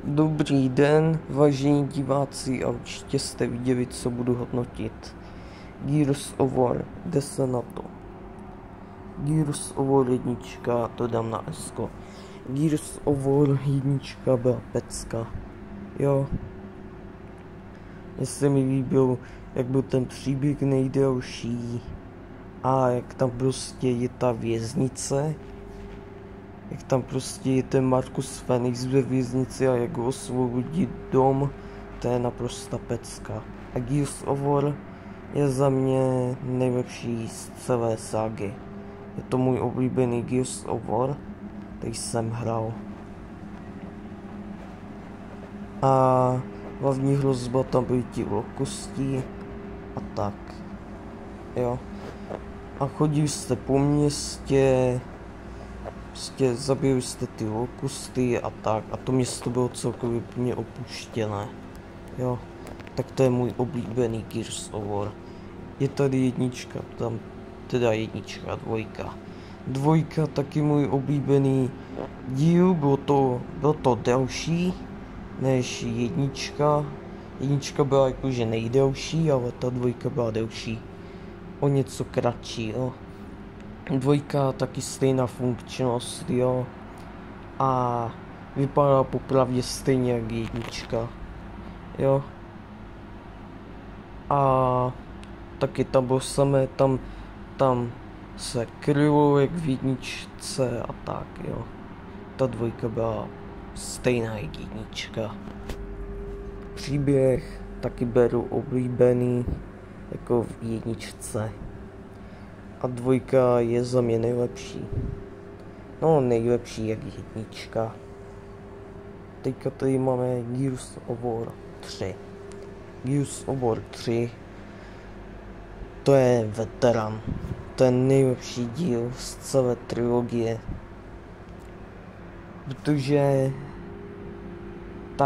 Dobrý den, vážení diváci, a určitě jste viděli, co budu hodnotit. Gears of War, jde se na to. Gears of War 1, to dám na S. Gears of War 1 byla pecka. Jo. Mně se mi líbil, jak byl ten příběh nejdelší a jak tam prostě je ta věznice. Jak tam prostě je ten Marcus Phoenix ve věznici a jak ho osvobodí dom, to je naprosto pecka. A Gears of War je za mě nejlepší z celé ságy. Je to můj oblíbený Gears of War, který jsem hrál. A hlavní hrozba tam byly ti lokusti a tak. Jo. A chodili jste po městě, prostě zabili jste ty lokusty a tak, a to město bylo celkově úplně opuštěné. Jo, tak to je můj oblíbený Gears of War. Je tady jednička, tam teda jednička, dvojka. Dvojka taky můj oblíbený díl, bylo to delší než jednička. Jednička byla jakože nejdelší, ale ta dvojka byla delší. O něco kratší, jo. Dvojka taky stejná funkčnost, jo. A vypadá popravdě stejně jak jednička, jo. A taky tam bylo samé, tam se krylo jak v jedničce a tak, jo. Ta dvojka byla stejná jak jednička. Příběh taky beru oblíbený jako v jedničce. A dvojka je za mě nejlepší. No, nejlepší jak jednička. Teďka tady máme Gears of War 3. Gears of War 3. To je veteran. To je nejlepší díl z celé trilogie. Protože ta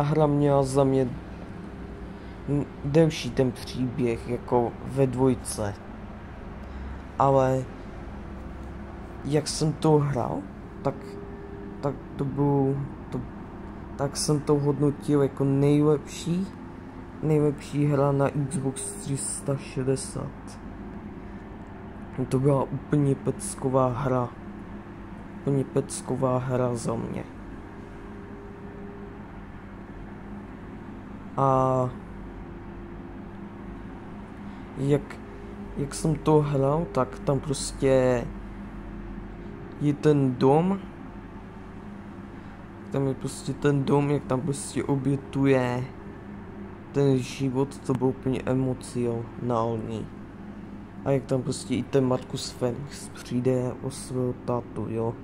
hra měla za mě delší ten příběh jako ve dvojce. Ale jak jsem to hrál, tak jsem to hodnotil jako nejlepší hra na Xbox 360. To byla úplně pecková hra za mě. A jak jsem to hrál, tak tam prostě je ten dom. Tam je prostě ten dom, jak tam prostě obětuje ten život, to bylo úplně emocionální. A jak tam prostě i ten Marcus Phoenix přijde o svého tátu, jo.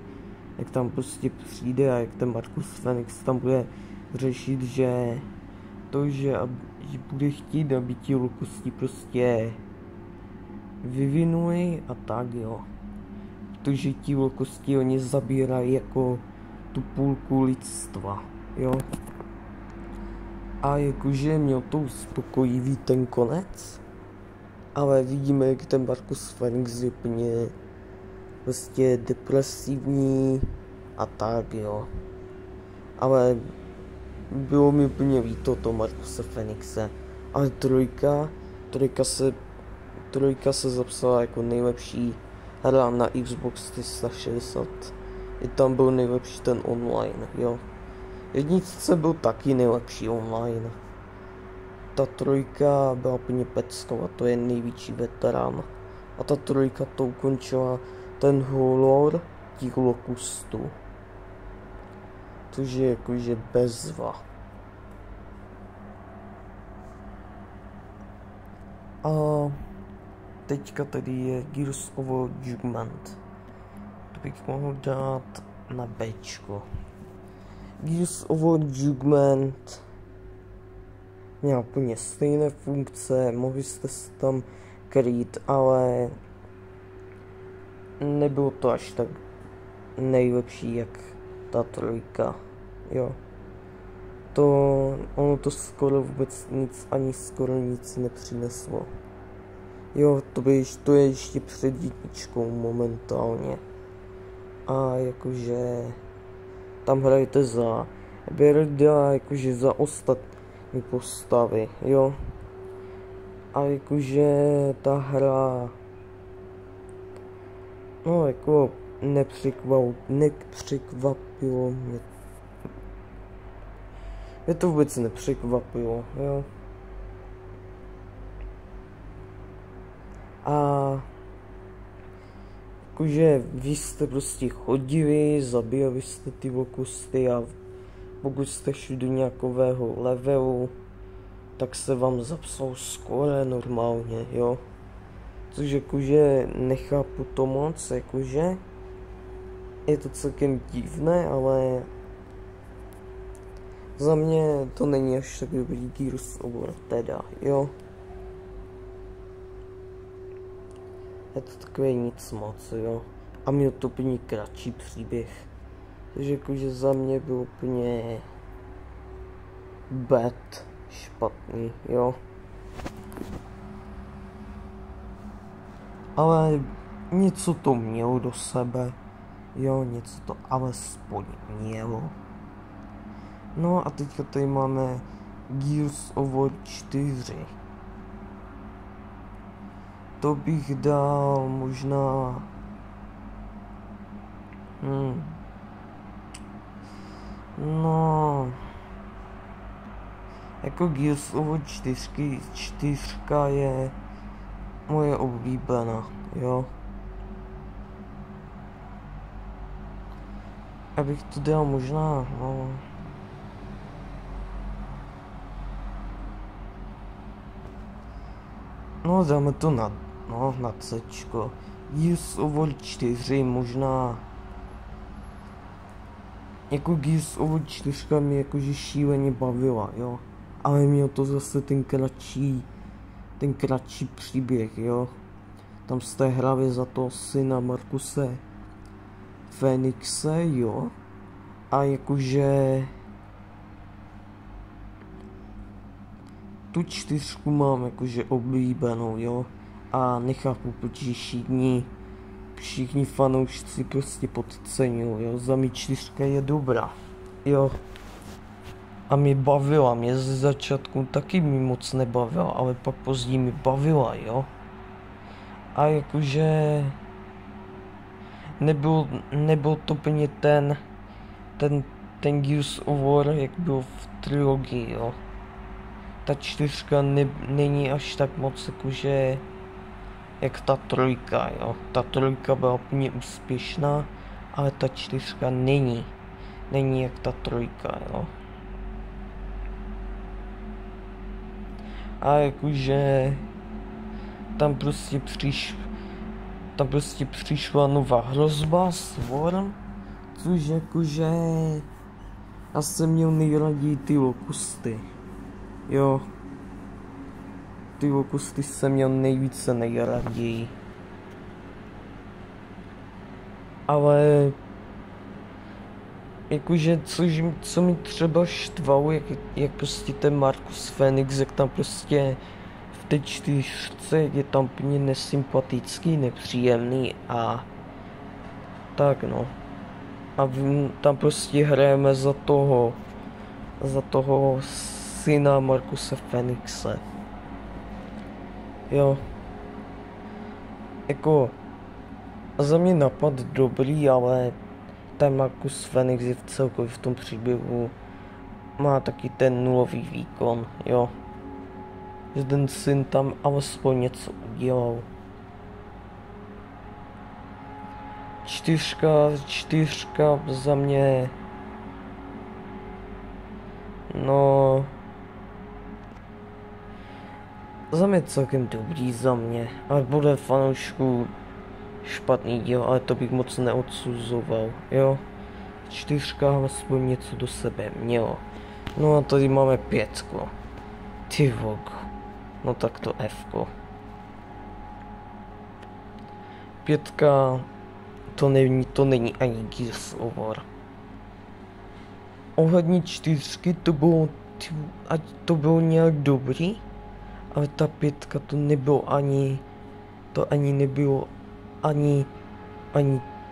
Jak tam prostě přijde a jak ten Marcus Phoenix tam bude řešit, že bude chtít, aby ti lokusti prostě vyvinuli a tak, jo. Protože ti lokusti oni zabírají jako tu půlku lidstva, jo. A jakože měl to uspokojivý ten konec, ale vidíme, jak ten Marcus Phoenix je úplně prostě depresivní a tak, jo. Ale bylo mi úplně líto to Marcuse Phoenixe. Ale trojka se zapsala jako nejlepší hra na Xbox 360. I tam byl nejlepší ten online, jo. Jedničce byl taky nejlepší online. Ta trojka byla úplně pecková, to je největší veterán. A ta trojka to ukončila ten horor těch lokustů. Což je jakože bezva. A teďka tady je Gears of War Judgment. To bych mohl dát na Bčko. Gears of War Judgment měl úplně stejné funkce, mohli jste se tam krýt, ale nebylo to až tak nejlepší jak ta trojka, jo. Ono to skoro vůbec skoro nic nepřineslo. Jo, to je ještě před jedničkou momentálně. a jakože tam hrajete za Birda, jakože za ostatní postavy, jo. A jakože ta hra, no jako nepřekvapilo mě. Mě to vůbec nepřekvapilo, jo. A jakože vy jste prostě chodili, zabíjeli jste ty lokusty a pokud jste šli do nějakového levelu, tak se vám zapsal skóre normálně, jo. Což jakože nechápu to moc, jakože je to celkem divné, ale za mě to není až tak dobrý Gears of War teda, jo. Je to takové nic moc, jo. A měl to úplně kratší příběh. Takže jakože za mě byl úplně bad, špatný, jo. Ale něco to mělo do sebe, jo, něco to alespoň mělo. No a teďka tady máme Gears of War 4. To bych dal možná... No... Jako Gears of War 4 je moje oblíbená, jo. Abych to dal možná, no... No dáme to na C-čko. Gears of War 4 možná... Jako Gears of War 4 mě jakože šíleně bavila, jo. Ale měl to zase ten kratší příběh, jo. Tam jste hráli za toho syna Markuse Fenixe, jo. A jakože... Tu 4 mám jakože oblíbenou, jo. A nechápu, protože všichni fanoušci prostě podceňují, jo. Za mě 4 je dobrá, jo. A mě bavila, mě ze začátku taky mi moc nebavila, ale pak později mi bavila, jo. A jakože... Nebyl to úplně ten Gears of War, jak byl v trilogii, jo. Ta 4 není až tak moc jakože jak ta 3, jo. Ta 3 byla úplně úspěšná, ale ta 4 není jak ta 3, jo. A jakože tam prostě přišla nová hrozba, Swarm, což jakože já jsem měl nejraději ty lokusty, jo. Ty lokusty jsem měl nejvíce nejraději. Ale jakože co mi třeba štvalo, jak prostě ten Marcus Fenix, jak tam prostě v té 4 je tam úplně nesympatický, nepříjemný a tak no. A tam prostě hrajeme za toho syna Marcuse Fenixe. Jo. Jako za mě napad dobrý, ale ten Marcus Fenix je celkově v tom příběhu má taky ten nulový výkon, jo. Že ten syn tam alespoň něco udělal. 4 za mě, no, za mě celkem dobrý za mě, ale bude fanoušku špatný díl, ale to bych moc neodsuzoval, jo. 4 alespoň něco do sebe mělo. No a tady máme 5. Ty vogo. No tak to F-ko. 5 to není ani Gears of War. Ohledně 4 to bylo nějak dobrý, ale ta 5 to nebylo ani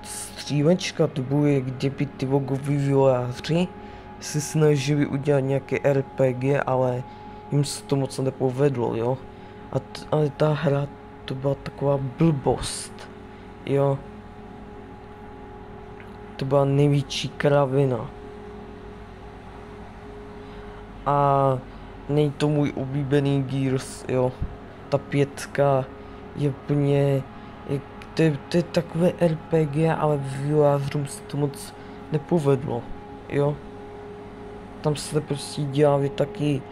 střílečka, to bylo, kdyby ty logoví vývojáři se snažili udělat nějaké RPG, ale jim se to moc nepovedlo, jo. Ale ta hra, to byla taková blbost, jo. To byla největší kravina. A nej to můj oblíbený Gears, jo. Ta 5 je úplně, to je takové RPG, ale vývojářům se to moc nepovedlo, jo. Tam se prostě dělali taky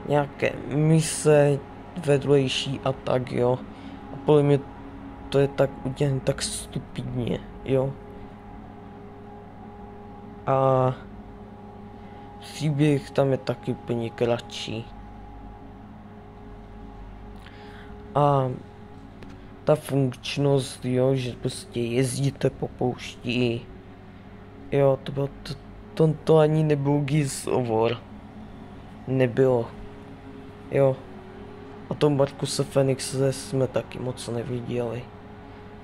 nějaké mise vedlejší a tak, jo. A podle mě to je tak udělané tak stupidně, jo. A příběh tam je taky úplně kratší. A ta funkčnost, jo, že prostě jezdíte po poušti, jo, to bylo to ani nebylo Gears of War. Nebylo, jo. A tom Markuse Fenixe jsme taky moc neviděli.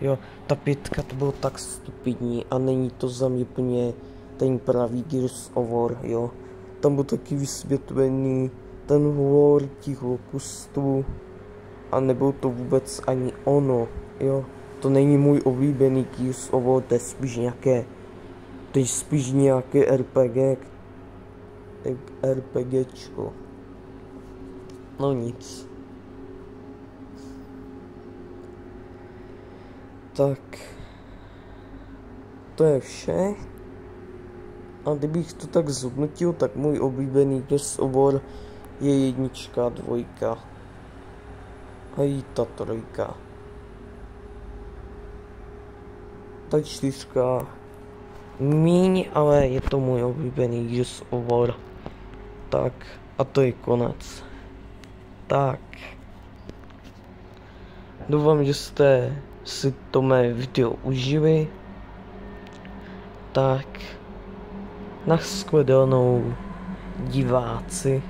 Jo, ta 5 to bylo tak stupidní a není to za mě úplně ten pravý Gears of War, jo. Tam byl taky vysvětlený ten lore těch lokustů a nebylo to vůbec ani ono, jo. To není můj oblíbený Gears of War, to je spíš nějaké RPGčko. No nic. Tak. To je vše. A kdybych to tak zhodnotil, tak můj oblíbený Gears of War je 1, 2 a i ta 3. Ta 4 míň, ale je to můj oblíbený Gears of War. Tak, a to je konec. Tak. Doufám, že jste si to mé video užili. Tak. Nashledanou diváci.